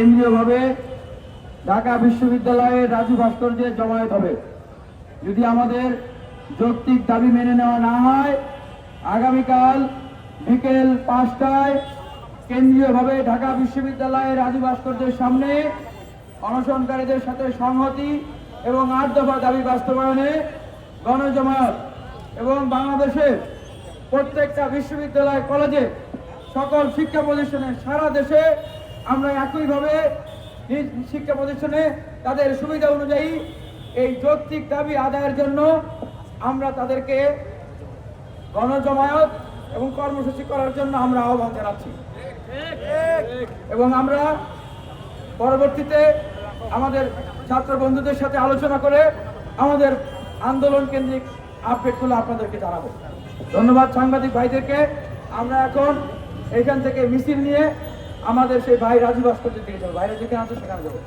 কেন্দ্রীয়ভাবে ঢাকা বিশ্ববিদ্যালয়ের রাজু ভাস্কর্যে জমায়েত হবে। যদি আমাদের যৌক্তিক দাবি মেনে নেওয়া না হয়, আগামীকাল বিকেল 5টায় কেন্দ্রীয়ভাবে ঢাকা বিশ্ববিদ্যালয়ের রাজু ভাস্কর্যের সামনে অনশনকারীদের সাথে সংহতি এবং 8 দফা দাবি বাস্তবায়নে গণজমায়েত এবং বাংলাদেশের প্রত্যেকটা বিশ্ববিদ্যালয় কলেজে সকল শিক্ষা প্রতিষ্ঠানে সারা দেশে আমরা একইভাবে শিক্ষা প্রতিষ্ঠানে তাদের সুবিধা অনুযায়ী এই যৌক্তিক দাবি আদায়ের জন্য আমরা তাদেরকে গণজমায়েত এবং কর্মসূচি করার জন্য আমরা আহ্বান জানাচ্ছি এবং আমরা পরবর্তীতে আমাদের ছাত্র বন্ধুদের সাথে আলোচনা করে আমাদের আন্দোলন কেন্দ্রিক আপডেটগুলো আপনাদেরকে জানাবো। ধন্যবাদ সাংবাদিক ভাইদেরকে। আমরা এখন এখান থেকে মিছিল নিয়ে আমাদের সেই ভাই রাজু ভাস্কর্যের দিকে যাবো। ভাইরা যেখানে আছে সেখানে যাবো।